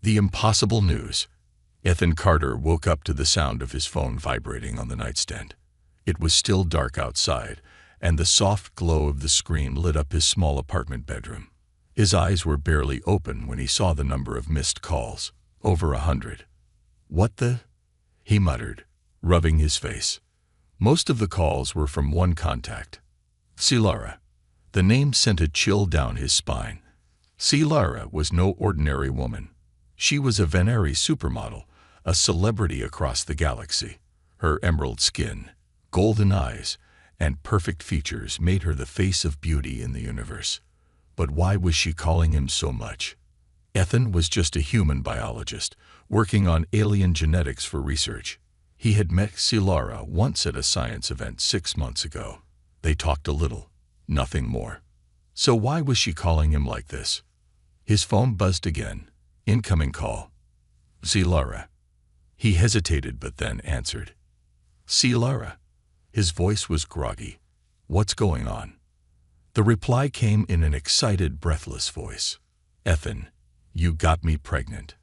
The impossible news. Ethan Carter woke up to the sound of his phone vibrating on the nightstand. It was still dark outside, and the soft glow of the screen lit up his small apartment bedroom. His eyes were barely open when he saw the number of missed calls. Over 100. "What the?" he muttered, rubbing his face. Most of the calls were from one contact. Cilara. The name sent a chill down his spine. Cilara was no ordinary woman. She was a Veneri supermodel, a celebrity across the galaxy. Her emerald skin, golden eyes, and perfect features made her the face of beauty in the universe. But why was she calling him so much? Ethan was just a human biologist, working on alien genetics for research. He had met Cilara once at a science event 6 months ago. They talked a little, nothing more. So why was she calling him like this? His phone buzzed again. Incoming call. Cilara. He hesitated but then answered. Cilara. His voice was groggy. What's going on? The reply came in an excited, breathless voice. Ethan, you got me pregnant.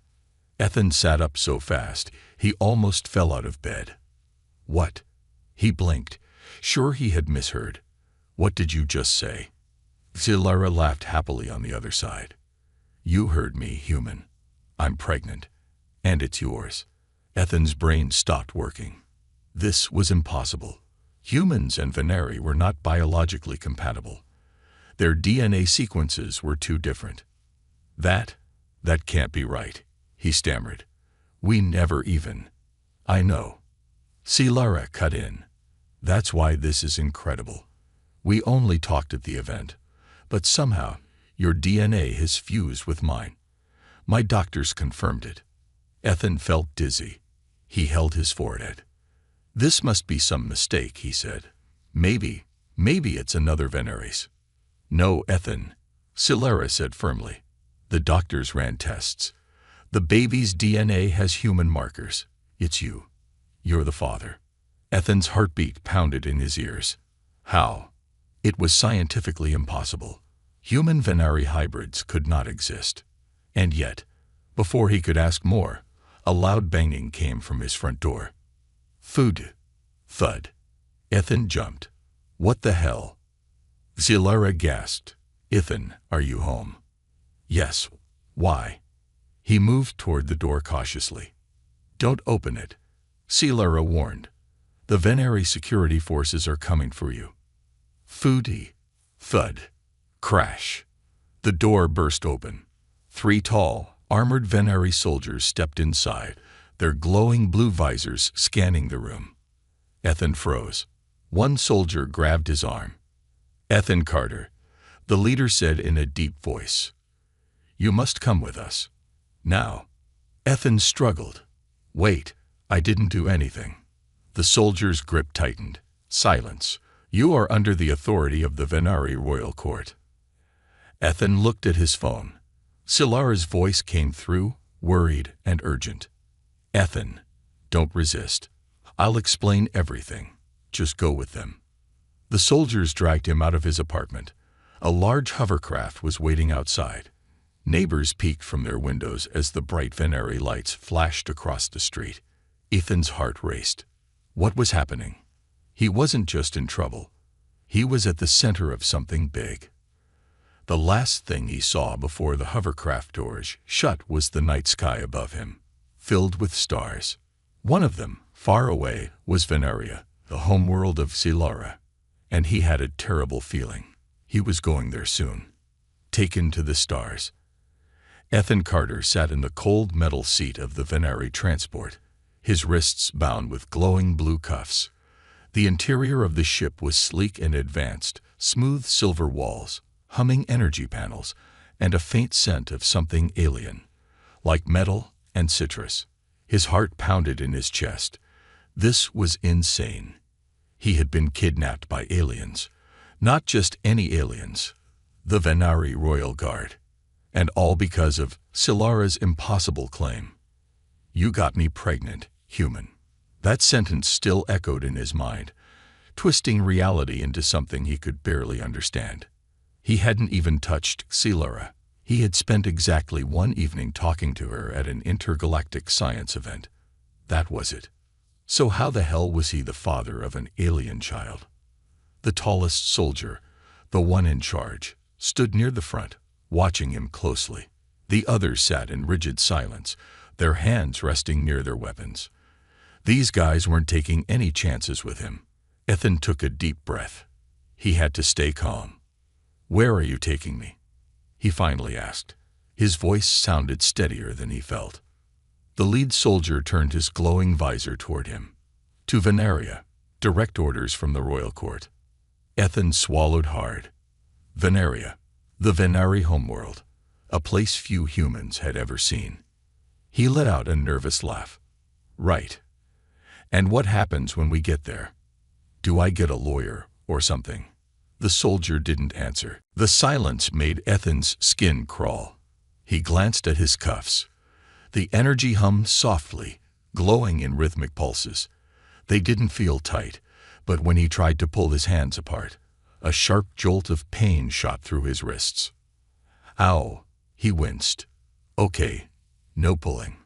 Ethan sat up so fast, he almost fell out of bed. What? He blinked. Sure he had misheard. What did you just say? Cilara laughed happily on the other side. You heard me, human. I'm pregnant. And it's yours. Ethan's brain stopped working. This was impossible. Humans and Veneri were not biologically compatible. Their DNA sequences were too different. That can't be right, he stammered. We never even. I know. Cilara cut in. That's why this is incredible. We only talked at the event, but somehow your DNA has fused with mine. My doctors confirmed it. Ethan felt dizzy. He held his forehead. This must be some mistake, he said. Maybe it's another Veneris. No, Ethan, Cilara said firmly. The doctors ran tests. The baby's DNA has human markers. It's you. You're the father. Ethan's heartbeat pounded in his ears. How? It was scientifically impossible. Human Veneri hybrids could not exist. And yet, before he could ask more, a loud banging came from his front door. Food. Thud. Ethan jumped. What the hell? Cilara gasped. Ethan, are you home? Yes. Why? He moved toward the door cautiously. Don't open it. Cilara warned. The Veneri security forces are coming for you. Foodie. Thud. Crash. The door burst open. 3 tall, armored Veneri soldiers stepped inside, their glowing blue visors scanning the room. Ethan froze. One soldier grabbed his arm. Ethan Carter, the leader said in a deep voice. You must come with us. Now. Ethan struggled. Wait, I didn't do anything. The soldier's grip tightened. Silence. You are under the authority of the Veneri royal court. Ethan looked at his phone. Cilara's voice came through, worried and urgent. Ethan, don't resist. I'll explain everything. Just go with them. The soldiers dragged him out of his apartment. A large hovercraft was waiting outside. Neighbors peeked from their windows as the bright Veneri lights flashed across the street. Ethan's heart raced. What was happening? He wasn't just in trouble. He was at the center of something big. The last thing he saw before the hovercraft doors shut was the night sky above him, filled with stars. One of them, far away, was Veneria, the homeworld of Cilara, and he had a terrible feeling. He was going there soon. Taken to the stars. Ethan Carter sat in the cold metal seat of the Veneri transport, his wrists bound with glowing blue cuffs. The interior of the ship was sleek and advanced, smooth silver walls, humming energy panels, and a faint scent of something alien, like metal and citrus. His heart pounded in his chest. This was insane. He had been kidnapped by aliens. Not just any aliens. The Veneri Royal Guard. And all because of Cilara's impossible claim. You got me pregnant, human. That sentence still echoed in his mind, twisting reality into something he could barely understand. He hadn't even touched Cilara. He had spent exactly one evening talking to her at an intergalactic science event. That was it. So how the hell was he the father of an alien child? The tallest soldier, the one in charge, stood near the front, watching him closely. The others sat in rigid silence, their hands resting near their weapons. These guys weren't taking any chances with him. Ethan took a deep breath. He had to stay calm. "Where are you taking me?" he finally asked. His voice sounded steadier than he felt. The lead soldier turned his glowing visor toward him. "To Venaria. Direct orders from the royal court." Ethan swallowed hard. Venaria, the Venari homeworld, a place few humans had ever seen. He let out a nervous laugh. "Right. And what happens when we get there? Do I get a lawyer or something?" The soldier didn't answer. The silence made Ethan's skin crawl. He glanced at his cuffs. The energy hummed softly, glowing in rhythmic pulses. They didn't feel tight, but when he tried to pull his hands apart, a sharp jolt of pain shot through his wrists. "Ow," he winced. "Okay, no pulling."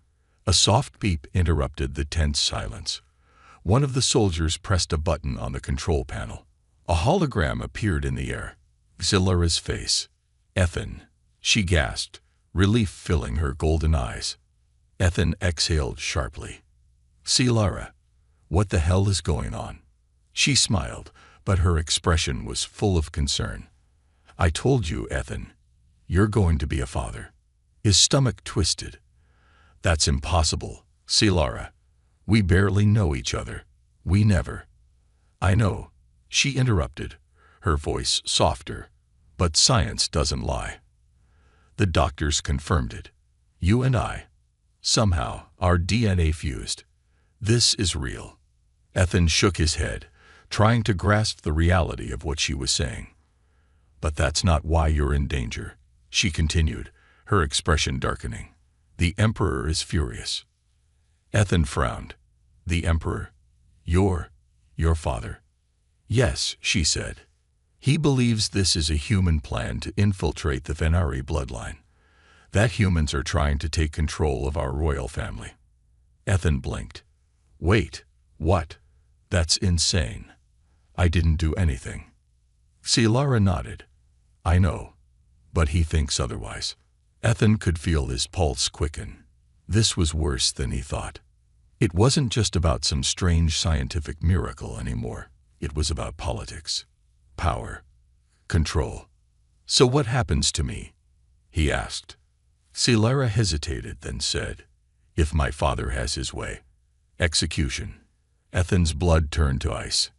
A soft beep interrupted the tense silence. One of the soldiers pressed a button on the control panel. A hologram appeared in the air. Xilara's face. "Ethan," she gasped, relief filling her golden eyes. Ethan exhaled sharply. "Xillara, what the hell is going on?" She smiled, but her expression was full of concern. "I told you, Ethan. You're going to be a father." His stomach twisted. "That's impossible, Xillara. We barely know each other. We never." "I know," she interrupted, her voice softer. "But science doesn't lie." The doctors confirmed it. "You and I. Somehow, our DNA fused. This is real." Ethan shook his head, trying to grasp the reality of what she was saying. "But that's not why you're in danger," she continued, her expression darkening. "The Emperor is furious." Ethan frowned. "The Emperor? Your father?" "Yes," she said. "He believes this is a human plan to infiltrate the Venari bloodline. That humans are trying to take control of our royal family." Ethan blinked. "Wait, what? That's insane. I didn't do anything." Xillara nodded. "I know, but he thinks otherwise." Ethan could feel his pulse quicken. This was worse than he thought. It wasn't just about some strange scientific miracle anymore. It was about politics, power, control. "So what happens to me?" he asked. Xillara hesitated, then said, "If my father has his way, execution." Ethan's blood turned to ice.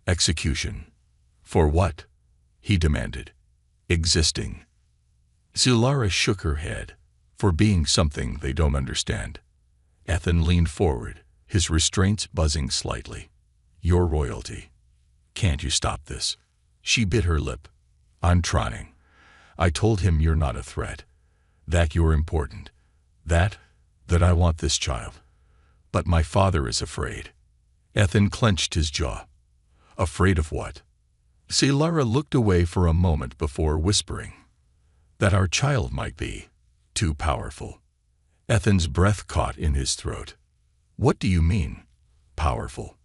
"Execution? For what?" he demanded. "Existing." Xillara shook her head. "For being something they don't understand." Ethan leaned forward, his restraints buzzing slightly. "You're royalty. Can't you stop this?" She bit her lip. "I'm trying. I told him you're not a threat. That you're important. That I want this child. But my father is afraid." Ethan clenched his jaw. "Afraid of what?" Xillara looked away for a moment before whispering. "That our child might be too powerful." Ethan's breath caught in his throat. "What do you mean, powerful?"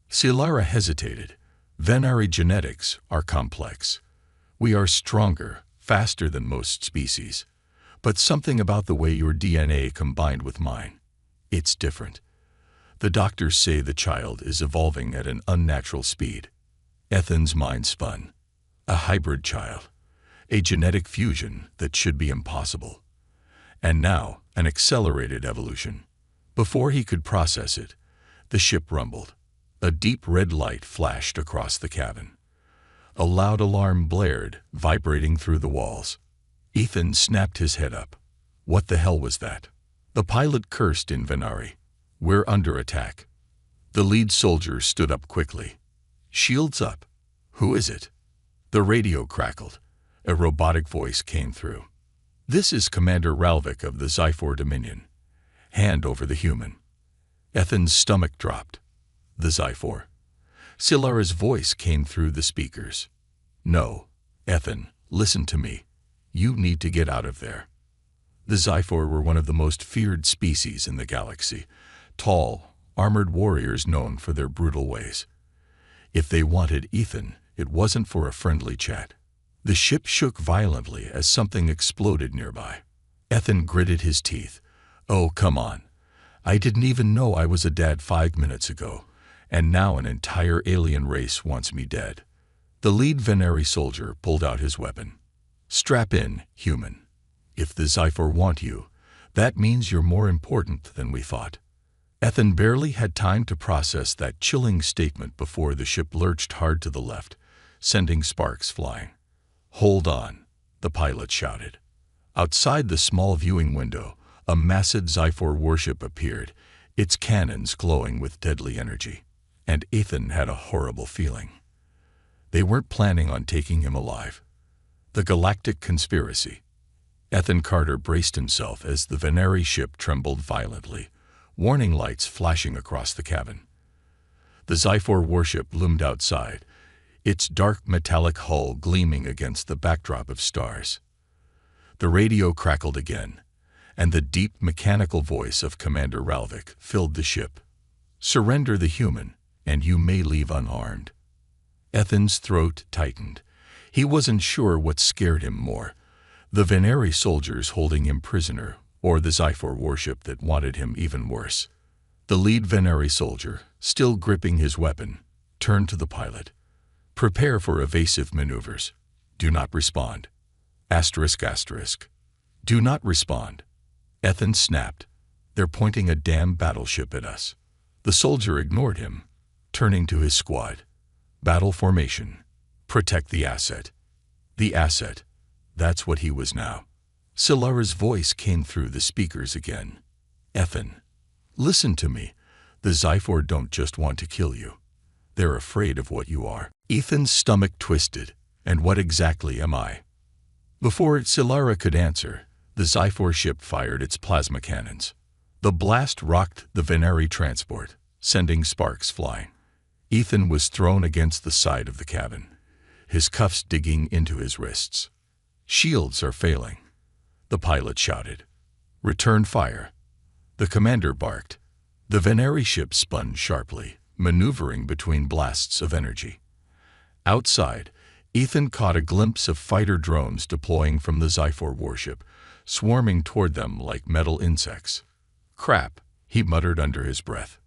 Xillara hesitated. "Venari genetics are complex. We are stronger, faster than most species. But something about the way your DNA combined with mine, it's different. The doctors say the child is evolving at an unnatural speed." Ethan's mind spun. A hybrid child. A genetic fusion that should be impossible. And now, an accelerated evolution. Before he could process it, the ship rumbled. A deep red light flashed across the cabin. A loud alarm blared, vibrating through the walls. Ethan snapped his head up. What the hell was that? The pilot cursed in Venari. "We're under attack." The lead soldier stood up quickly. "Shields up. Who is it?" The radio crackled. A robotic voice came through. "This is Commander Ralvik of the Zyphor Dominion. Hand over the human." Ethan's stomach dropped. The Zyphor. Xilara's voice came through the speakers. "No, Ethan, listen to me. You need to get out of there. The Xiphor were one of the most feared species in the galaxy. Tall, armored warriors known for their brutal ways. If they wanted Ethan, it wasn't for a friendly chat. The ship shook violently as something exploded nearby. Ethan gritted his teeth. Oh, come on. I didn't even know I was a dad 5 minutes ago, and now an entire alien race wants me dead. The lead Veneri soldier pulled out his weapon. Strap in, human. If the Xiphor want you, that means you're more important than we thought. Ethan barely had time to process that chilling statement before the ship lurched hard to the left, sending sparks flying. Hold on, the pilot shouted. Outside the small viewing window, a massive Xiphor warship appeared, its cannons glowing with deadly energy. And Ethan had a horrible feeling. They weren't planning on taking him alive. The galactic conspiracy. Ethan Carter braced himself as the Veneri ship trembled violently, warning lights flashing across the cabin. The Xiphor warship loomed outside, its dark metallic hull gleaming against the backdrop of stars. The radio crackled again, and the deep mechanical voice of Commander Ralvik filled the ship. Surrender the human, and you may leave unharmed. Ethan's throat tightened. He wasn't sure what scared him more, the Veneri soldiers holding him prisoner, or the Xiphor warship that wanted him even worse. The lead Veneri soldier, still gripping his weapon, turned to the pilot. Prepare for evasive maneuvers. Do not respond. Asterisk. Do not respond. Ethan snapped. They're pointing a damn battleship at us. The soldier ignored him, turning to his squad. Battle formation. Protect the asset. The asset. That's what he was now. Silara's voice came through the speakers again. Ethan, listen to me. The Xiphor don't just want to kill you. They're afraid of what you are. Ethan's stomach twisted. And what exactly am I? Before Silara could answer, the Xiphor ship fired its plasma cannons. The blast rocked the Veneri transport, sending sparks flying. Ethan was thrown against the side of the cabin, his cuffs digging into his wrists. Shields are failing, the pilot shouted. Return fire. The commander barked. The Veneri ship spun sharply, maneuvering between blasts of energy. Outside, Ethan caught a glimpse of fighter drones deploying from the Xiphor warship, swarming toward them like metal insects. Crap, he muttered under his breath.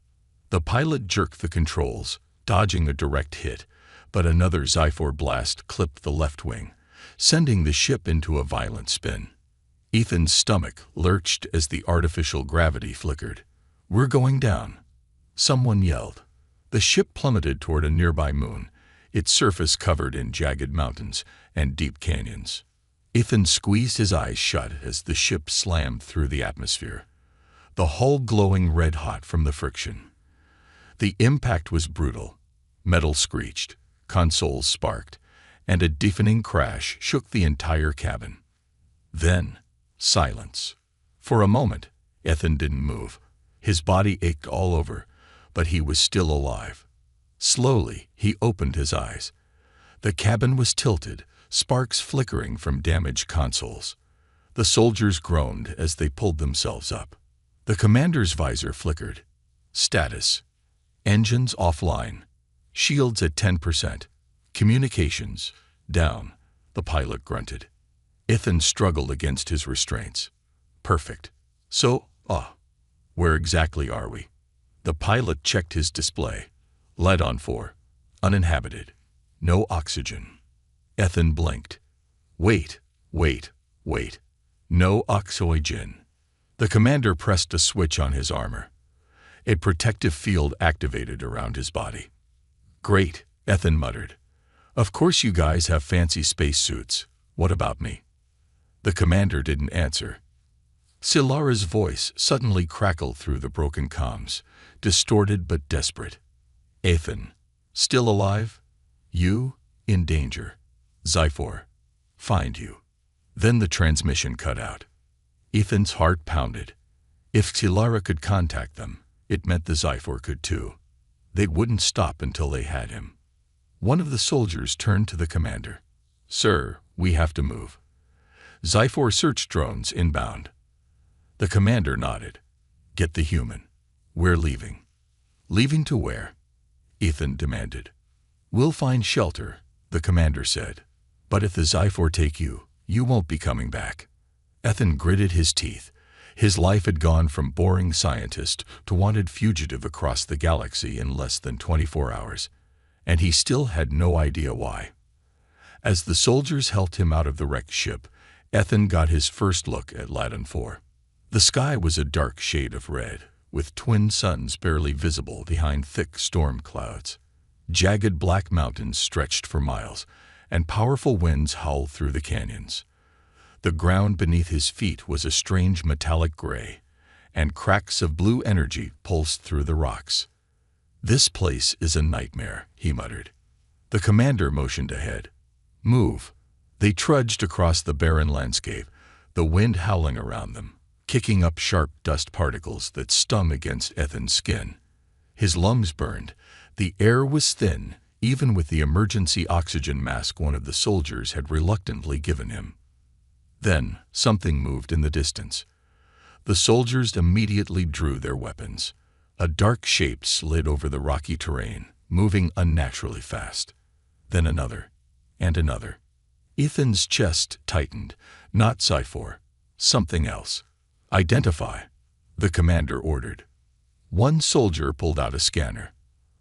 The pilot jerked the controls, dodging a direct hit, but another Xiphor blast clipped the left wing, sending the ship into a violent spin. Ethan's stomach lurched as the artificial gravity flickered. We're going down, someone yelled. The ship plummeted toward a nearby moon, its surface covered in jagged mountains and deep canyons. Ethan squeezed his eyes shut as the ship slammed through the atmosphere, the hull glowing red-hot from the friction. The impact was brutal. Metal screeched, consoles sparked, and a deafening crash shook the entire cabin. Then, silence. For a moment, Ethan didn't move. His body ached all over, but he was still alive. Slowly, he opened his eyes. The cabin was tilted, sparks flickering from damaged consoles. The soldiers groaned as they pulled themselves up. The commander's visor flickered. Status: engines offline. Shields at 10%. Communications down, the pilot grunted. Ethan struggled against his restraints. Perfect. So, where exactly are we? The pilot checked his display. Lead on 4. Uninhabited. No oxygen. Ethan blinked. Wait. No oxygen. The commander pressed a switch on his armor. A protective field activated around his body. Great, Ethan muttered. Of course you guys have fancy spacesuits. What about me? The commander didn't answer. Silara's voice suddenly crackled through the broken comms, distorted but desperate. Ethan, still alive? You, in danger. Xiphor, find you. Then the transmission cut out. Ethan's heart pounded. If Silara could contact them, it meant the Xiphor could too. They wouldn't stop until they had him. One of the soldiers turned to the commander. Sir, we have to move. Zyphor search drones inbound. The commander nodded. Get the human. We're leaving. Leaving to where? Ethan demanded. We'll find shelter, the commander said. But if the Zyphor take you, you won't be coming back. Ethan gritted his teeth. His life had gone from boring scientist to wanted fugitive across the galaxy in less than 24 hours, and he still had no idea why. As the soldiers helped him out of the wrecked ship, Ethan got his first look at Ladon 4. The sky was a dark shade of red, with twin suns barely visible behind thick storm clouds. Jagged black mountains stretched for miles, and powerful winds howled through the canyons. The ground beneath his feet was a strange metallic gray, and cracks of blue energy pulsed through the rocks. This place is a nightmare, he muttered. The commander motioned ahead. Move. They trudged across the barren landscape, the wind howling around them, kicking up sharp dust particles that stung against Ethan's skin. His lungs burned. The air was thin, even with the emergency oxygen mask one of the soldiers had reluctantly given him. Then, something moved in the distance. The soldiers immediately drew their weapons. A dark shape slid over the rocky terrain, moving unnaturally fast. Then another, and another. Ethan's chest tightened. Not Zyphor. Something else. Identify, the commander ordered. One soldier pulled out a scanner.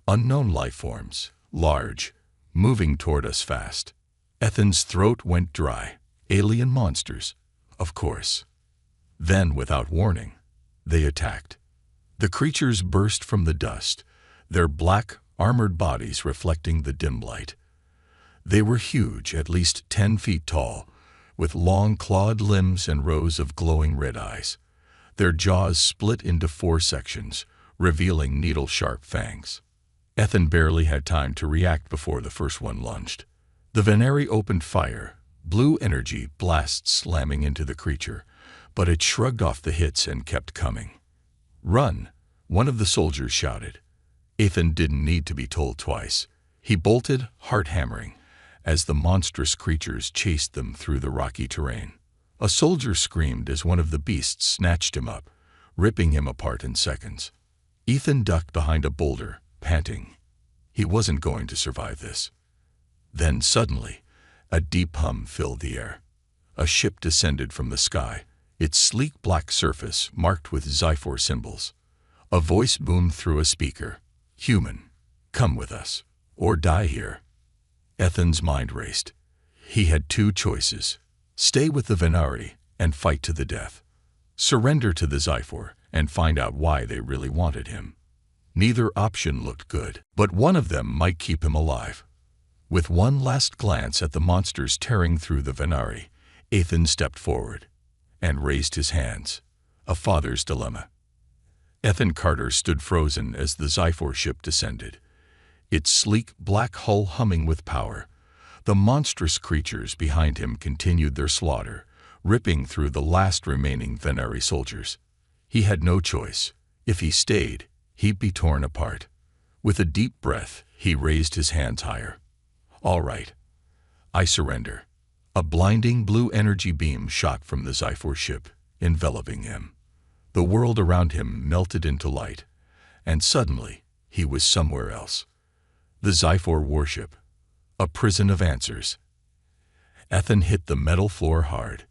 Unknown life forms, large, moving toward us fast. Ethan's throat went dry. Alien monsters, of course. Then, without warning, they attacked. The creatures burst from the dust, their black, armored bodies reflecting the dim light. They were huge, at least 10 feet tall, with long clawed limbs and rows of glowing red eyes. Their jaws split into 4 sections, revealing needle-sharp fangs. Ethan barely had time to react before the first one lunged. The Venari opened fire, blue energy blasts slamming into the creature, but it shrugged off the hits and kept coming. Run, one of the soldiers shouted. Ethan didn't need to be told twice. He bolted, heart hammering, as the monstrous creatures chased them through the rocky terrain. A soldier screamed as one of the beasts snatched him up, ripping him apart in seconds. Ethan ducked behind a boulder, panting. He wasn't going to survive this. Then suddenly, a deep hum filled the air. A ship descended from the sky, its sleek black surface marked with Zyphor symbols. A voice boomed through a speaker. Human, come with us, or die here. Ethan's mind raced. He had 2 choices. Stay with the Venari and fight to the death. Surrender to the Zyphor and find out why they really wanted him. Neither option looked good, but one of them might keep him alive. With one last glance at the monsters tearing through the Venari, Ethan stepped forward and raised his hands. A father's dilemma. Ethan Carter stood frozen as the Zyphor ship descended, its sleek black hull humming with power. The monstrous creatures behind him continued their slaughter, ripping through the last remaining Venari soldiers. He had no choice. If he stayed, he'd be torn apart. With a deep breath, he raised his hands higher. All right. I surrender. A blinding blue energy beam shot from the Zyphor ship, enveloping him. The world around him melted into light, and suddenly he was somewhere else. The Zyphor warship. A prison of answers. Ethan hit the metal floor hard.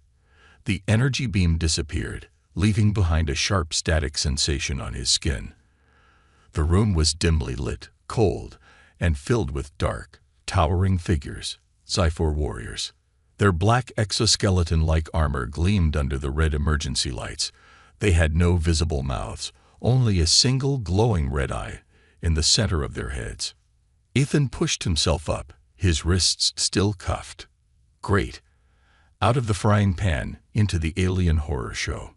The energy beam disappeared, leaving behind a sharp static sensation on his skin. The room was dimly lit, cold, and filled with dark, towering figures, Zyphor warriors. Their black exoskeleton-like armor gleamed under the red emergency lights. They had no visible mouths, only a single glowing red eye in the center of their heads. Ethan pushed himself up, his wrists still cuffed. Great. Out of the frying pan into the alien horror show.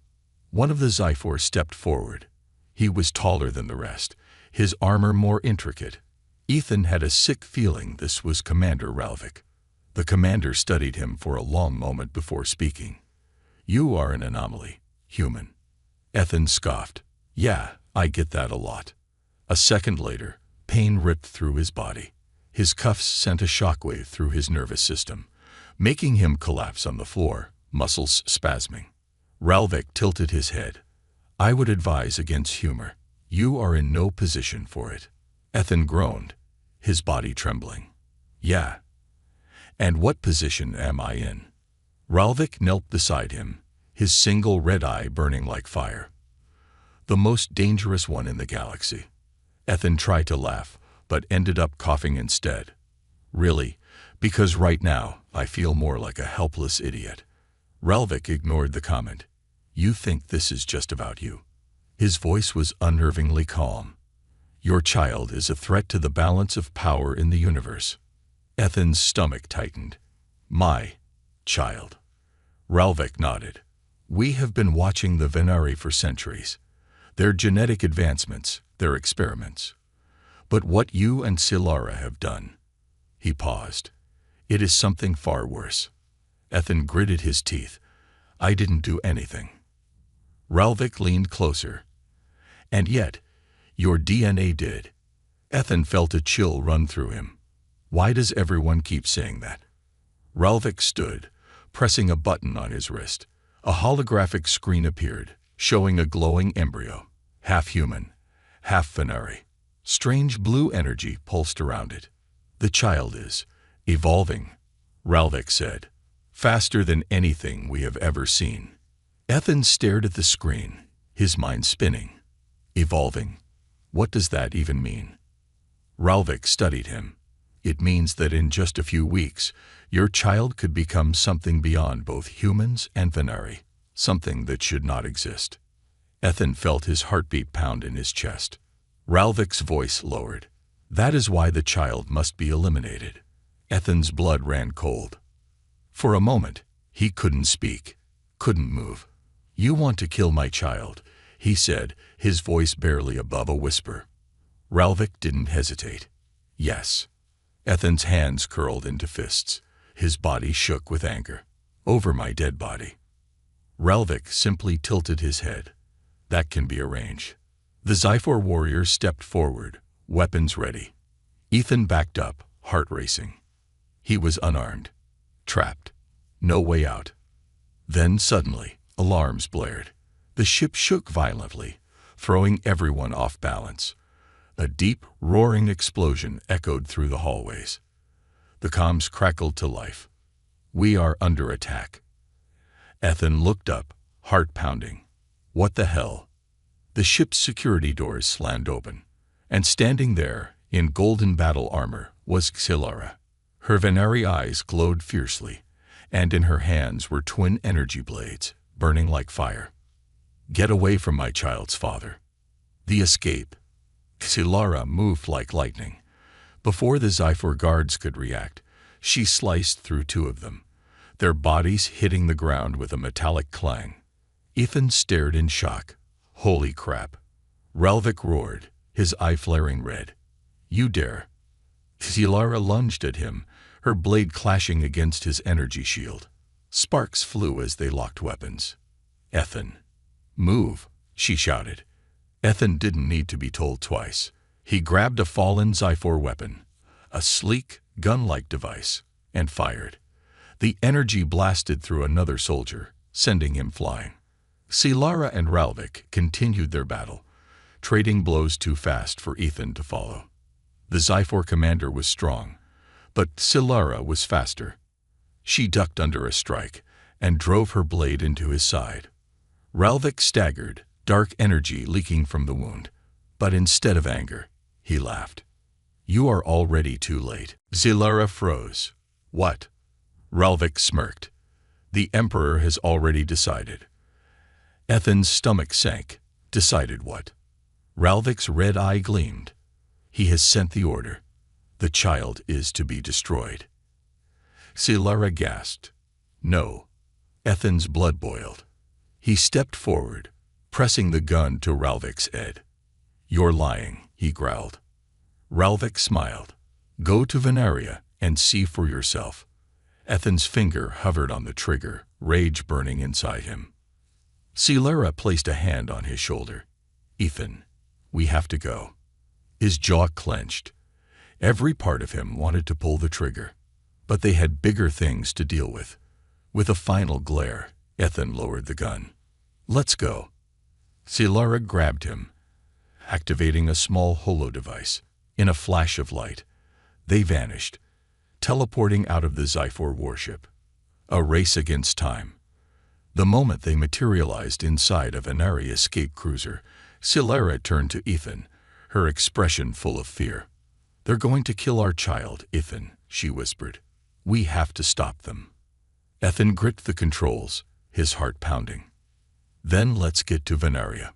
One of the Zyphor stepped forward. He was taller than the rest, his armor more intricate. Ethan had a sick feeling this was Commander Ralvik. The commander studied him for a long moment before speaking. You are an anomaly, human. Ethan scoffed. Yeah, I get that a lot. A second later, pain ripped through his body. His cuffs sent a shockwave through his nervous system, making him collapse on the floor, muscles spasming. Ralvik tilted his head. I would advise against humor. You are in no position for it. Ethan groaned, his body trembling. Yeah. And what position am I in? Ralvik knelt beside him, his single red eye burning like fire. The most dangerous one in the galaxy. Ethan tried to laugh, but ended up coughing instead. Really, because right now I feel more like a helpless idiot. Ralvik ignored the comment. You think this is just about you. His voice was unnervingly calm. Your child is a threat to the balance of power in the universe. Ethan's stomach tightened. My child. Ralvik nodded. We have been watching the Venari for centuries. Their genetic advancements, their experiments. But what you and Silara have done. He paused. It is something far worse. Ethan gritted his teeth. I didn't do anything. Ralvik leaned closer. And yet, your DNA did. Ethan felt a chill run through him. Why does everyone keep saying that? Ralvik stood, pressing a button on his wrist. A holographic screen appeared, showing a glowing embryo, half human, half Venari. Strange blue energy pulsed around it. The child is evolving, Ralvik said, faster than anything we have ever seen. Ethan stared at the screen, his mind spinning. Evolving? What does that even mean? Ralvik studied him. It means that in just a few weeks, your child could become something beyond both humans and Venari, something that should not exist. Ethan felt his heartbeat pound in his chest. Ralvik's voice lowered. That is why the child must be eliminated. Ethan's blood ran cold. For a moment, he couldn't speak, couldn't move. You want to kill my child, he said, his voice barely above a whisper. Ralvik didn't hesitate. Yes. Ethan's hands curled into fists. His body shook with anger. Over my dead body. Ralvik simply tilted his head. That can be arranged. The Zyphor warrior stepped forward, weapons ready. Ethan backed up, heart racing. He was unarmed. Trapped. No way out. Then suddenly, alarms blared. The ship shook violently, throwing everyone off balance. A deep, roaring explosion echoed through the hallways. The comms crackled to life. We are under attack. Ethan looked up, heart pounding. What the hell? The ship's security doors slammed open, and standing there, in golden battle armor, was Silara. Her Venari eyes glowed fiercely, and in her hands were twin energy blades, burning like fire. Get away from my child's father. The escape. Silara moved like lightning. Before the Zyphor guards could react, she sliced through two of them, their bodies hitting the ground with a metallic clang. Ethan stared in shock. Holy crap. Ralvik roared, his eye flaring red. You dare. Silara lunged at him, her blade clashing against his energy shield. Sparks flew as they locked weapons. Ethan. Move, she shouted. Ethan didn't need to be told twice. He grabbed a fallen Zyphor weapon, a sleek, gun-like device, and fired. The energy blasted through another soldier, sending him flying. Silara and Ralvik continued their battle, trading blows too fast for Ethan to follow. The Zyphor commander was strong, but Silara was faster. She ducked under a strike and drove her blade into his side. Ralvik staggered, dark energy leaking from the wound. But instead of anger, he laughed. You are already too late. Silara froze. What? Ralvik smirked. The Emperor has already decided. Ethan's stomach sank. Decided what? Ralvik's red eye gleamed. He has sent the order. The child is to be destroyed. Silara gasped. No. Ethan's blood boiled. He stepped forward, pressing the gun to Ralvik's head. You're lying, he growled. Ralvik smiled. Go to Venaria and see for yourself. Ethan's finger hovered on the trigger, rage burning inside him. Silara placed a hand on his shoulder. Ethan, we have to go. His jaw clenched. Every part of him wanted to pull the trigger, but they had bigger things to deal with. With a final glare, Ethan lowered the gun. "Let's go." Silara grabbed him, activating a small holo device. In a flash of light, they vanished, teleporting out of the Zyphor warship. A race against time. The moment they materialized inside a Venari escape cruiser, Silara turned to Ethan, her expression full of fear. "They're going to kill our child, Ethan," she whispered. "We have to stop them." Ethan gripped the controls, his heart pounding. "Then let's get to Venaria."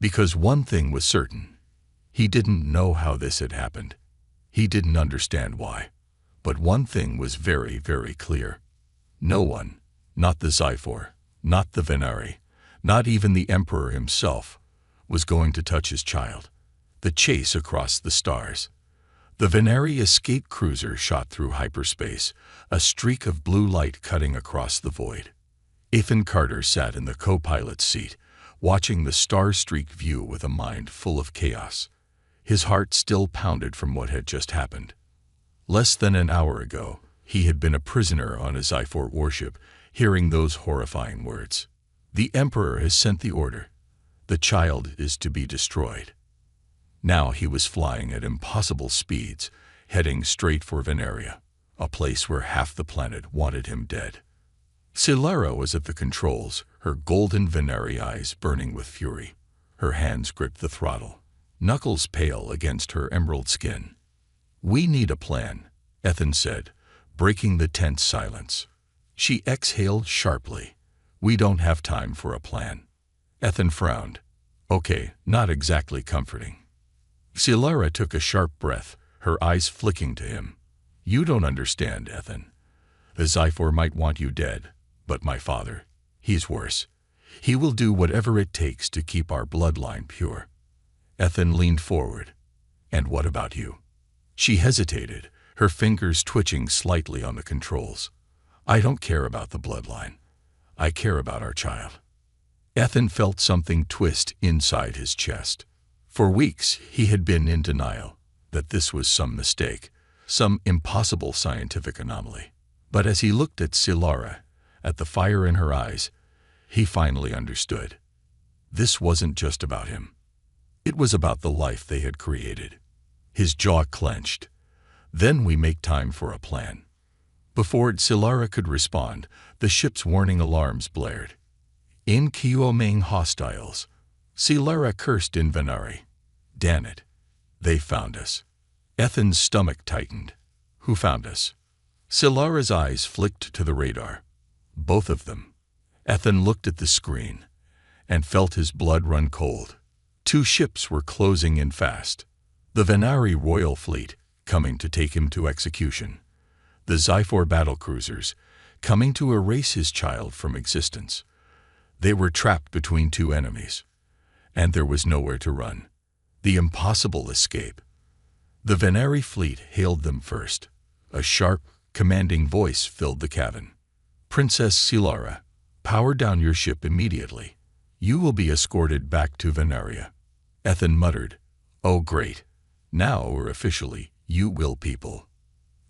Because one thing was certain. He didn't know how this had happened. He didn't understand why. But one thing was very, very clear. No one, not the Zyphor, not the Venari, not even the Emperor himself, was going to touch his child. The chase across the stars. The Venari escape cruiser shot through hyperspace, a streak of blue light cutting across the void. Ethan Carter sat in the co-pilot's seat, watching the star-streaked view with a mind full of chaos. His heart still pounded from what had just happened. Less than an hour ago, he had been a prisoner on a Zyphor warship, hearing those horrifying words. "The Emperor has sent the order. The child is to be destroyed." Now he was flying at impossible speeds, heading straight for Venaria, a place where half the planet wanted him dead. Silara was at the controls, her golden Venari eyes burning with fury. Her hands gripped the throttle, knuckles pale against her emerald skin. "We need a plan," Ethan said, breaking the tense silence. She exhaled sharply. "We don't have time for a plan." Ethan frowned. "Okay, not exactly comforting." Silara took a sharp breath, her eyes flicking to him. "You don't understand, Ethan. The Zyphor might want you dead, but my father, he's worse. He will do whatever it takes to keep our bloodline pure." Ethan leaned forward. "And what about you?" She hesitated, her fingers twitching slightly on the controls. "I don't care about the bloodline. I care about our child." Ethan felt something twist inside his chest. For weeks, he had been in denial that this was some mistake, some impossible scientific anomaly. But as he looked at Silara, at the fire in her eyes, he finally understood. This wasn't just about him. It was about the life they had created. His jaw clenched. "Then we make time for a plan." Before Silara could respond, the ship's warning alarms blared. "Incoming hostiles." Silara cursed in Venari. "Damn it. They found us." Ethan's stomach tightened. "Who found us?" Silara's eyes flicked to the radar. "Both of them." Ethan looked at the screen and felt his blood run cold. 2 ships were closing in fast. The Venari Royal Fleet, coming to take him to execution. The Zyphor battlecruisers, coming to erase his child from existence. They were trapped between 2 enemies. And there was nowhere to run. The impossible escape. The Venari fleet hailed them first. A sharp, commanding voice filled the cabin. "Princess Silara, power down your ship immediately. You will be escorted back to Venaria." Ethan muttered, "Oh great. Now we're officially you-will people."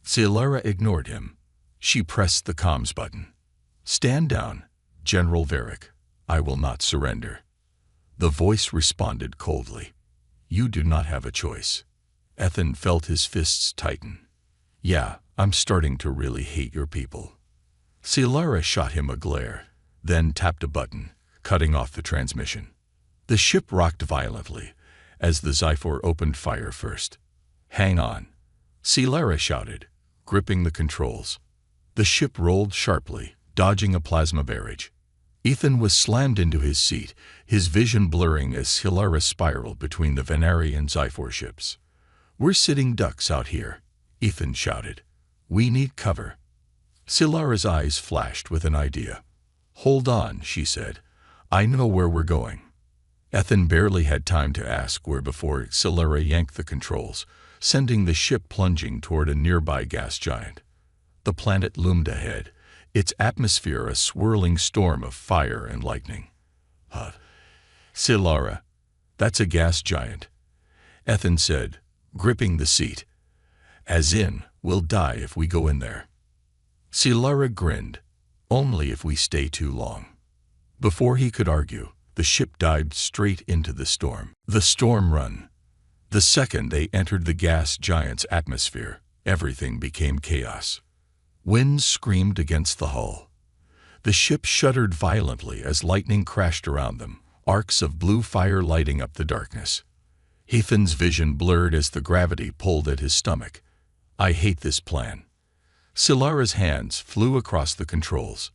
Silara ignored him. She pressed the comms button. "Stand down, General Varric. I will not surrender." The voice responded coldly. "You do not have a choice." Ethan felt his fists tighten. "Yeah, I'm starting to really hate your people." Silara shot him a glare, then tapped a button, cutting off the transmission. The ship rocked violently as the Zyphor opened fire first. "Hang on," Silara shouted, gripping the controls. The ship rolled sharply, dodging a plasma barrage. Ethan was slammed into his seat, his vision blurring as Silara spiraled between the Venari and Zyphor ships. "We're sitting ducks out here," Ethan shouted. "We need cover." Silara's eyes flashed with an idea. "Hold on," she said. "I know where we're going." Ethan barely had time to ask where before Silara yanked the controls, sending the ship plunging toward a nearby gas giant. The planet loomed ahead, its atmosphere a swirling storm of fire and lightning. "Silara, that's a gas giant," Ethan said, gripping the seat. "As in, we'll die if we go in there." Silara grinned. Only if we stay too long. Before he could argue, the ship dived straight into the storm. The storm run. The second they entered the gas giant's atmosphere, everything became chaos. Winds screamed against the hull. The ship shuddered violently as lightning crashed around them, arcs of blue fire lighting up the darkness. Ethan's vision blurred as the gravity pulled at his stomach. I hate this plan. Silara's hands flew across the controls.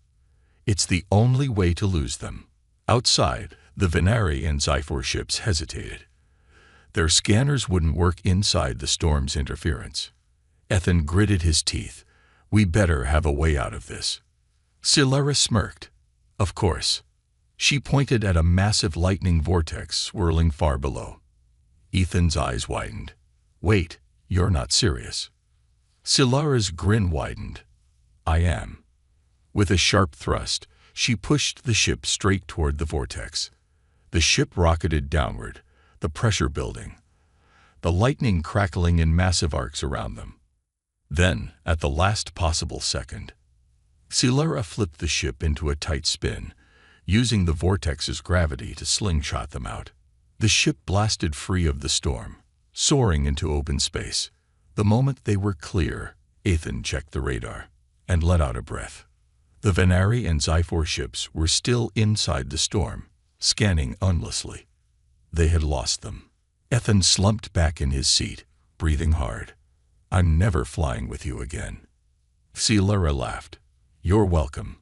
It's the only way to lose them. Outside, the Venari and Zyphor ships hesitated. Their scanners wouldn't work inside the storm's interference. Ethan gritted his teeth. We better have a way out of this. Silara smirked. Of course. She pointed at a massive lightning vortex swirling far below. Ethan's eyes widened. Wait, you're not serious. Silara's grin widened. I am. With a sharp thrust, she pushed the ship straight toward the vortex. The ship rocketed downward, the pressure building, the lightning crackling in massive arcs around them. Then, at the last possible second, Silara flipped the ship into a tight spin, using the vortex's gravity to slingshot them out. The ship blasted free of the storm, soaring into open space. The moment they were clear, Ethan checked the radar and let out a breath. The Venari and Zyphor ships were still inside the storm, scanning endlessly. They had lost them. Ethan slumped back in his seat, breathing hard. I'm never flying with you again. Silara laughed. You're welcome.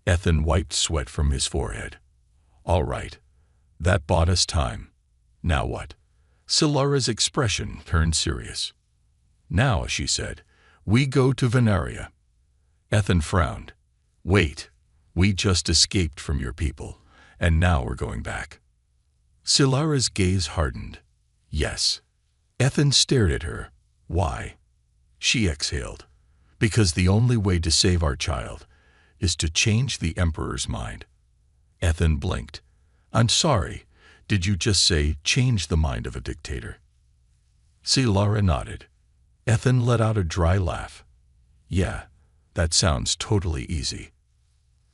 Ethan wiped sweat from his forehead. All right. That bought us time. Now what? Silara's expression turned serious. Now, she said, we go to Venaria. Ethan frowned. Wait, we just escaped from your people, and now we're going back. Silara's gaze hardened. Yes. Ethan stared at her. Why? She exhaled. Because the only way to save our child is to change the Emperor's mind. Ethan blinked. I'm sorry, did you just say change the mind of a dictator? Silara nodded. Ethan let out a dry laugh. Yeah, that sounds totally easy.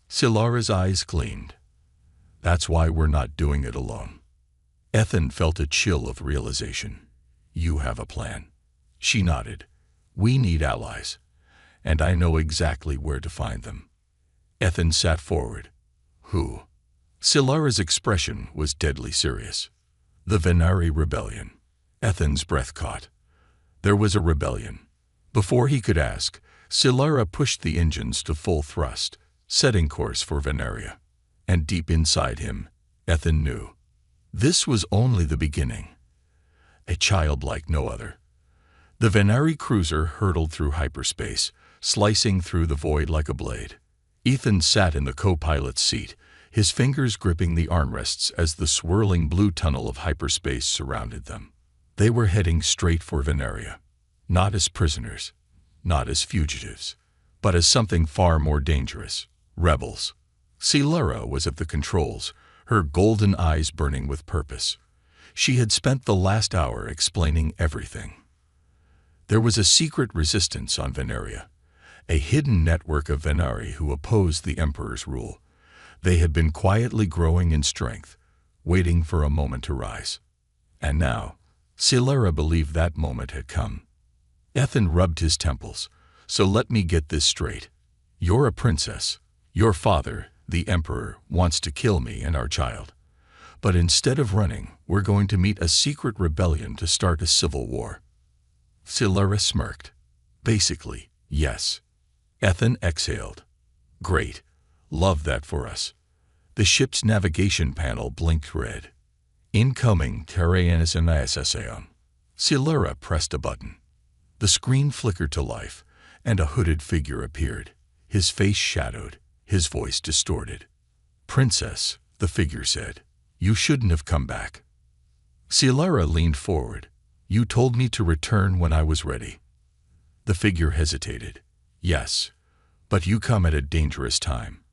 Silara's eyes gleamed. That's why we're not doing it alone. Ethan felt a chill of realization. You have a plan. She nodded. We need allies, and I know exactly where to find them. Ethan sat forward. Who? Silara's expression was deadly serious. The Venari rebellion. Ethan's breath caught. There was a rebellion. Before he could ask, Silara pushed the engines to full thrust, setting course for Venaria. And deep inside him, Ethan knew. This was only the beginning. A child like no other. The Venari cruiser hurtled through hyperspace, slicing through the void like a blade. Ethan sat in the co-pilot's seat, his fingers gripping the armrests as the swirling blue tunnel of hyperspace surrounded them. They were heading straight for Venaria, not as prisoners, not as fugitives, but as something far more dangerous, rebels. Silara was at the controls, her golden eyes burning with purpose. She had spent the last hour explaining everything. There was a secret resistance on Venaria, a hidden network of Venari who opposed the Emperor's rule. They had been quietly growing in strength, waiting for a moment to rise. And now, Silara believed that moment had come. Ethan rubbed his temples. So let me get this straight. You're a princess. Your father, the Emperor, wants to kill me and our child. But instead of running, we're going to meet a secret rebellion to start a civil war. Silara smirked. Basically, yes. Ethan exhaled. Great. Love that for us. The ship's navigation panel blinked red. Incoming Terraenisanasaseon. Silara pressed a button. The screen flickered to life, and a hooded figure appeared, his face shadowed, his voice distorted. Princess, the figure said, you shouldn't have come back. Silara leaned forward. You told me to return when I was ready. The figure hesitated. Yes, but you come at a dangerous time.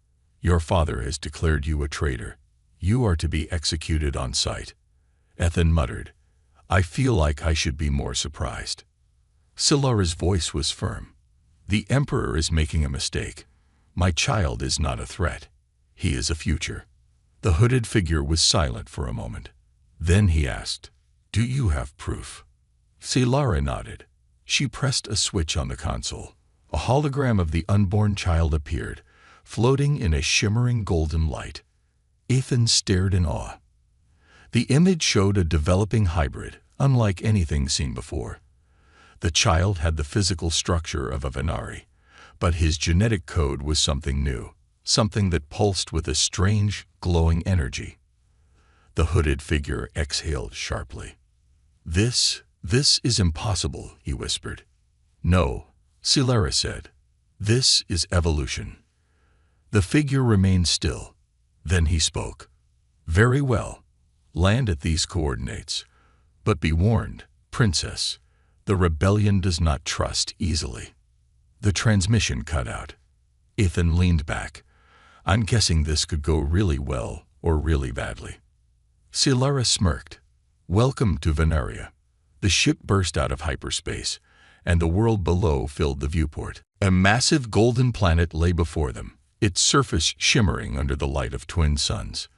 Your father has declared you a traitor. You are to be executed on sight. Ethan muttered. I feel like I should be more surprised. Silara's voice was firm. The Emperor is making a mistake. My child is not a threat. He is a future. The hooded figure was silent for a moment. Then he asked, "Do you have proof?" Silara nodded. She pressed a switch on the console. A hologram of the unborn child appeared, floating in a shimmering golden light. Ethan stared in awe. The image showed a developing hybrid, unlike anything seen before. The child had the physical structure of a Venari, but his genetic code was something new, something that pulsed with a strange, glowing energy. The hooded figure exhaled sharply. This is impossible," he whispered. "No," Silara said. "This is evolution." The figure remained still. Then he spoke. "Very well. Land at these coordinates. But be warned, Princess, the rebellion does not trust easily." The transmission cut out. Ethan leaned back. "I'm guessing this could go really well or really badly." Silara smirked. "Welcome to Venaria." The ship burst out of hyperspace, and the world below filled the viewport. A massive golden planet lay before them, its surface shimmering under the light of twin suns.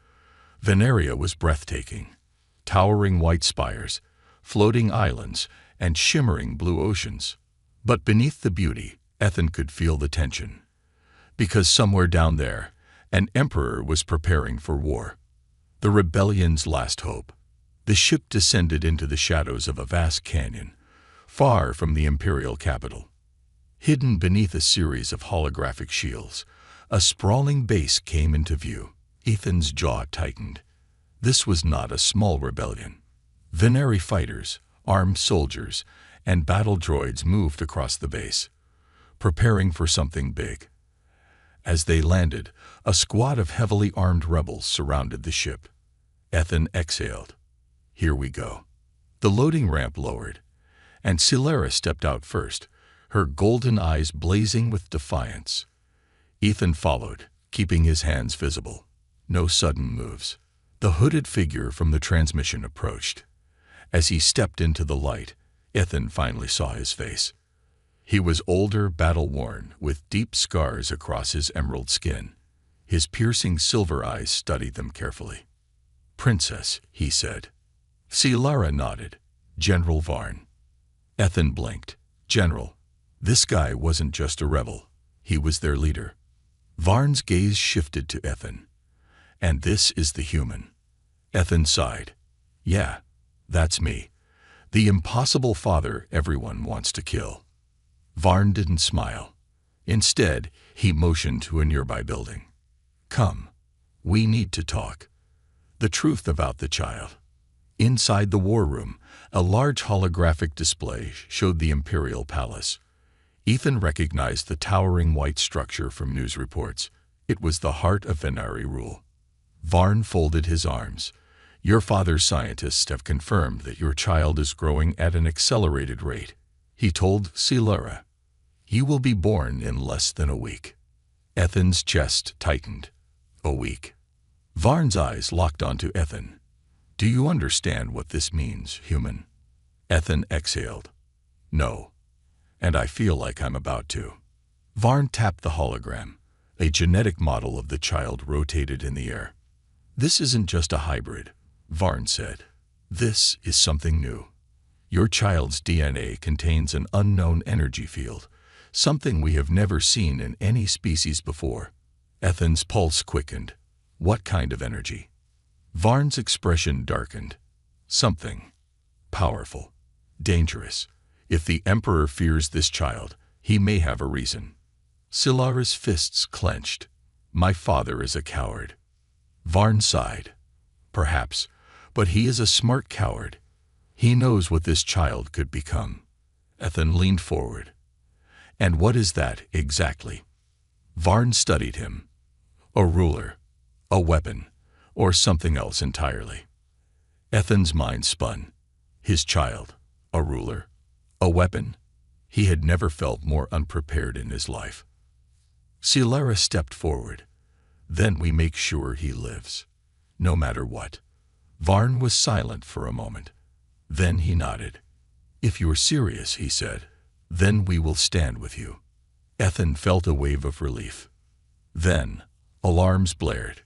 Venaria was breathtaking. Towering white spires, floating islands, and shimmering blue oceans. But beneath the beauty, Ethan could feel the tension. Because somewhere down there, an emperor was preparing for war. The rebellion's last hope. The ship descended into the shadows of a vast canyon, far from the imperial capital. Hidden beneath a series of holographic shields, a sprawling base came into view. Ethan's jaw tightened. This was not a small rebellion. Venari fighters, armed soldiers, and battle droids moved across the base, preparing for something big. As they landed, a squad of heavily armed rebels surrounded the ship. Ethan exhaled. "Here we go." The loading ramp lowered, and Silara stepped out first, her golden eyes blazing with defiance. Ethan followed, keeping his hands visible. No sudden moves. The hooded figure from the transmission approached. As he stepped into the light, Ethan finally saw his face. He was older, battle-worn, with deep scars across his emerald skin. His piercing silver eyes studied them carefully. "Princess," he said. Silara nodded. "General Varn." Ethan blinked. "General, this guy wasn't just a rebel. He was their leader." Varn's gaze shifted to Ethan. "And this is the human." Ethan sighed. "Yeah, that's me. The impossible father everyone wants to kill." Varn didn't smile. Instead, he motioned to a nearby building. "Come, we need to talk. The truth about the child." Inside the war room, a large holographic display showed the Imperial Palace. Ethan recognized the towering white structure from news reports. It was the heart of Venari rule. Varn folded his arms. "Your father's scientists have confirmed that your child is growing at an accelerated rate," he told Silara. "You will be born in less than a week." Ethan's chest tightened. "A week." Varn's eyes locked onto Ethan. "Do you understand what this means, human?" Ethan exhaled. "No. And I feel like I'm about to." Varn tapped the hologram. A genetic model of the child rotated in the air. "This isn't just a hybrid," Varn said. "This is something new. Your child's DNA contains an unknown energy field, something we have never seen in any species before." Ethan's pulse quickened. "What kind of energy?" Varn's expression darkened. "Something powerful, dangerous. If the Emperor fears this child, he may have a reason." Silara's fists clenched. "My father is a coward." Varn sighed. "Perhaps, but he is a smart coward. He knows what this child could become." Ethan leaned forward. "And what is that, exactly?" Varn studied him. "A ruler, a weapon, or something else entirely." Ethan's mind spun. His child, a ruler, a weapon. He had never felt more unprepared in his life. Silara stepped forward. "Then we make sure he lives, no matter what." Varn was silent for a moment. Then he nodded. "If you're serious," he said, "then we will stand with you." Ethan felt a wave of relief. Then, alarms blared.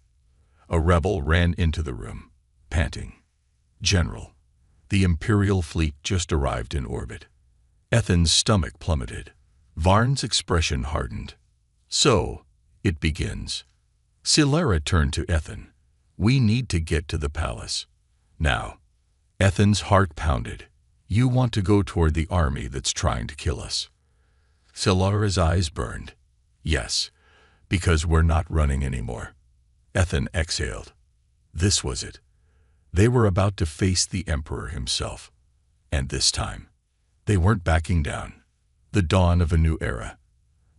A rebel ran into the room, panting. "General, the Imperial fleet just arrived in orbit." Ethan's stomach plummeted. Varn's expression hardened. "So, it begins." Silara turned to Ethan. "We need to get to the palace. Now." Ethan's heart pounded. "You want to go toward the army that's trying to kill us?" Silara's eyes burned. "Yes, because we're not running anymore." Ethan exhaled. This was it. They were about to face the Emperor himself. And this time, they weren't backing down. The dawn of a new era.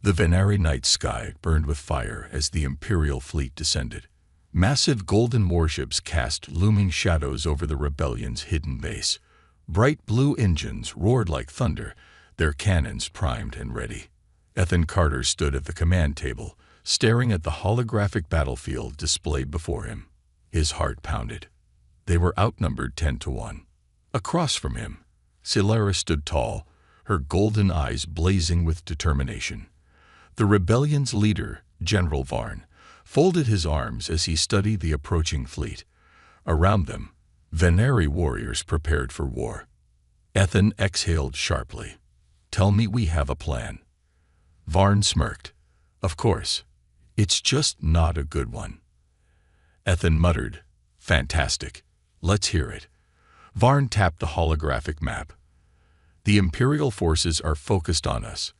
The Venari night sky burned with fire as the Imperial fleet descended. Massive golden warships cast looming shadows over the rebellion's hidden base. Bright blue engines roared like thunder, their cannons primed and ready. Ethan Carter stood at the command table, staring at the holographic battlefield displayed before him. His heart pounded. They were outnumbered 10-1. Across from him, Silara stood tall, her golden eyes blazing with determination. The rebellion's leader, General Varn, folded his arms as he studied the approaching fleet. Around them, Venari warriors prepared for war. Ethan exhaled sharply. "Tell me we have a plan." Varn smirked. "Of course. It's just not a good one." Ethan muttered, "Fantastic. Let's hear it." Varn tapped the holographic map. "The Imperial forces are focused on us.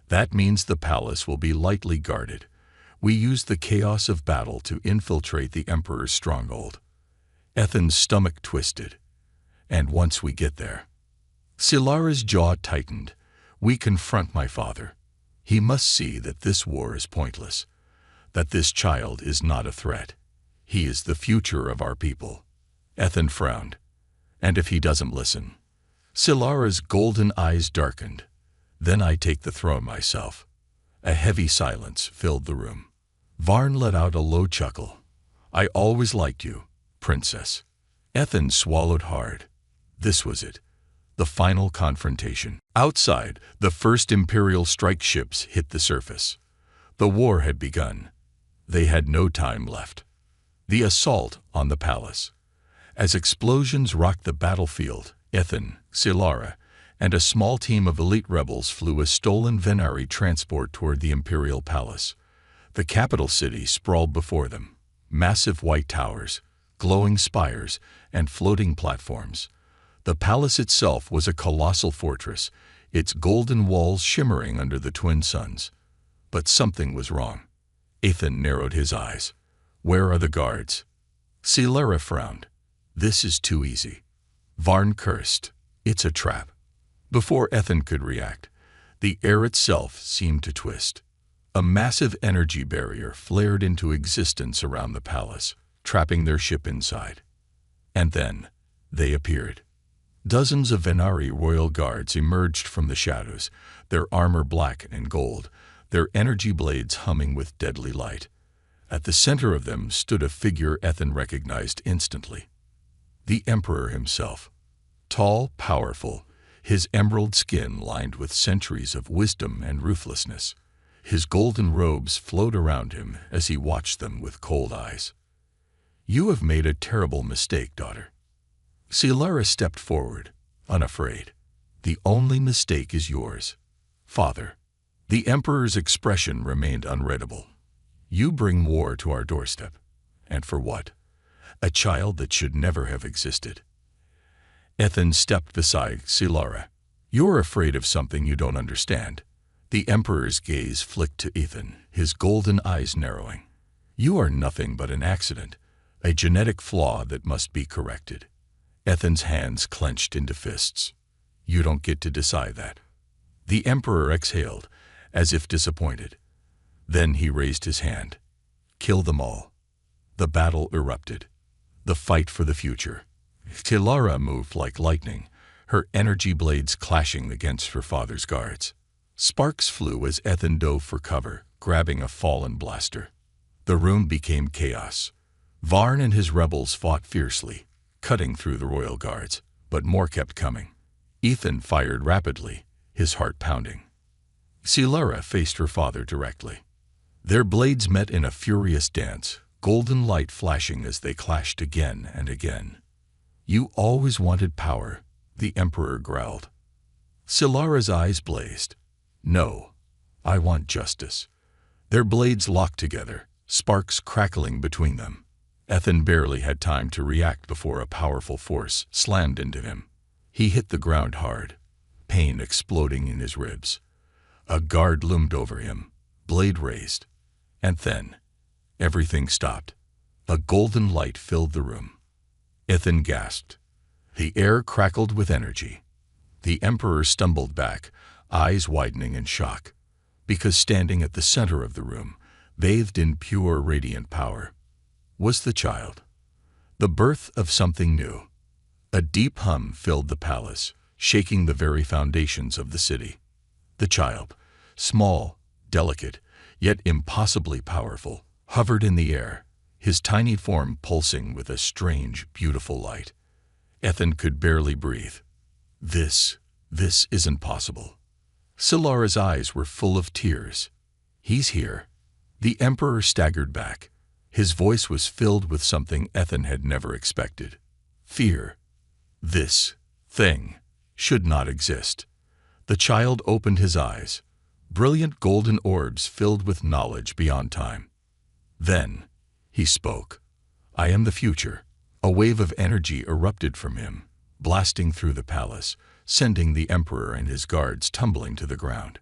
That means the palace will be lightly guarded. We use the chaos of battle to infiltrate the Emperor's stronghold." Ethan's stomach twisted. "And once we get there?" Silara's jaw tightened. "We confront my father. He must see that this war is pointless, that this child is not a threat. He is the future of our people." Ethan frowned. "And if he doesn't listen?" Silara's golden eyes darkened. "Then I take the throne myself." A heavy silence filled the room. Varn let out a low chuckle. "I always liked you, Princess." Ethan swallowed hard. This was it. The final confrontation. Outside, the first Imperial strike ships hit the surface. The war had begun. They had no time left. The assault on the palace. As explosions rocked the battlefield, Ethan, Silara, and a small team of elite rebels flew a stolen Venari transport toward the Imperial palace. The capital city sprawled before them. Massive white towers, glowing spires, and floating platforms. The palace itself was a colossal fortress, its golden walls shimmering under the twin suns. But something was wrong. Ethan narrowed his eyes. "Where are the guards?" Silara frowned. "This is too easy." Varn cursed. "It's a trap." Before Ethan could react, the air itself seemed to twist. A massive energy barrier flared into existence around the palace, trapping their ship inside. And then, they appeared. Dozens of Venari royal guards emerged from the shadows, their armor black and gold, their energy blades humming with deadly light. At the center of them stood a figure Ethan recognized instantly. The Emperor himself. Tall, powerful, his emerald skin lined with centuries of wisdom and ruthlessness. His golden robes flowed around him as he watched them with cold eyes. "You have made a terrible mistake, daughter." Silara stepped forward, unafraid. "The only mistake is yours, father." The Emperor's expression remained unreadable. "You bring war to our doorstep. And for what? A child that should never have existed." Ethan stepped beside Silara. "You're afraid of something you don't understand." The Emperor's gaze flicked to Ethan, his golden eyes narrowing. "You are nothing but an accident, a genetic flaw that must be corrected." Ethan's hands clenched into fists. "You don't get to decide that." The Emperor exhaled, as if disappointed. Then he raised his hand. "Kill them all." The battle erupted. The fight for the future. Silara moved like lightning, her energy blades clashing against her father's guards. Sparks flew as Ethan dove for cover, grabbing a fallen blaster. The room became chaos. Varn and his rebels fought fiercely, cutting through the royal guards, but more kept coming. Ethan fired rapidly, his heart pounding. Silara faced her father directly. Their blades met in a furious dance, golden light flashing as they clashed again and again. "You always wanted power," the Emperor growled. Silara's eyes blazed. "No, I want justice." Their blades locked together, sparks crackling between them. Ethan barely had time to react before a powerful force slammed into him. He hit the ground hard, pain exploding in his ribs. A guard loomed over him, blade raised. And then, everything stopped. A golden light filled the room. Ethan gasped. The air crackled with energy. The Emperor stumbled back, eyes widening in shock, because standing at the center of the room, bathed in pure radiant power, was the child. The birth of something new. A deep hum filled the palace, shaking the very foundations of the city. The child, small, delicate, yet impossibly powerful, hovered in the air, his tiny form pulsing with a strange, beautiful light. Ethan could barely breathe. This isn't possible. Silara's eyes were full of tears. "He's here." The Emperor staggered back. His voice was filled with something Ethan had never expected. Fear. This thing should not exist. The child opened his eyes, brilliant golden orbs filled with knowledge beyond time. Then he spoke. "I am the future." A wave of energy erupted from him, blasting through the palace, sending the Emperor and his guards tumbling to the ground.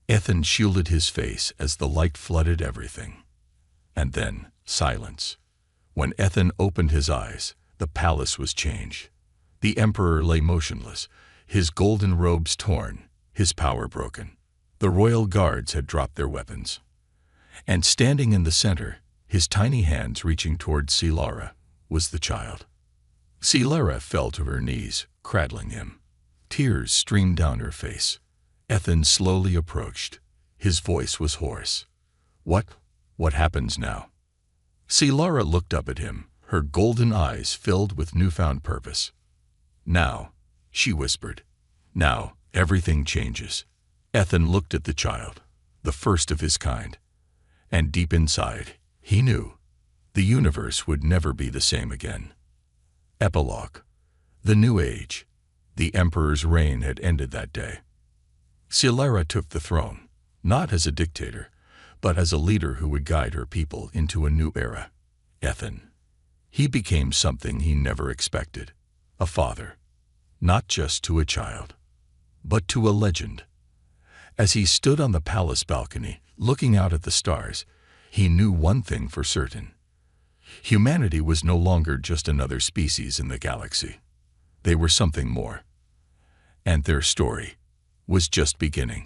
Ethan shielded his face as the light flooded everything. And then silence. When Ethan opened his eyes, the palace was changed. The Emperor lay motionless, his golden robes torn, his power broken. The royal guards had dropped their weapons. And standing in the center, his tiny hands reaching toward Silara, was the child. Silara fell to her knees, cradling him. Tears streamed down her face. Ethan slowly approached. His voice was hoarse. What happens now?" Silara looked up at him, her golden eyes filled with newfound purpose. "Now," she whispered, "now everything changes." Ethan looked at the child, the first of his kind. And deep inside, he knew the universe would never be the same again. Epilogue. The New Age. The Emperor's reign had ended that day. Silara took the throne, not as a dictator, but as a leader who would guide her people into a new era. Ethan. He became something he never expected. A father. Not just to a child, but to a legend. As he stood on the palace balcony, looking out at the stars, he knew one thing for certain. Humanity was no longer just another species in the galaxy. They were something more. And their story was just beginning.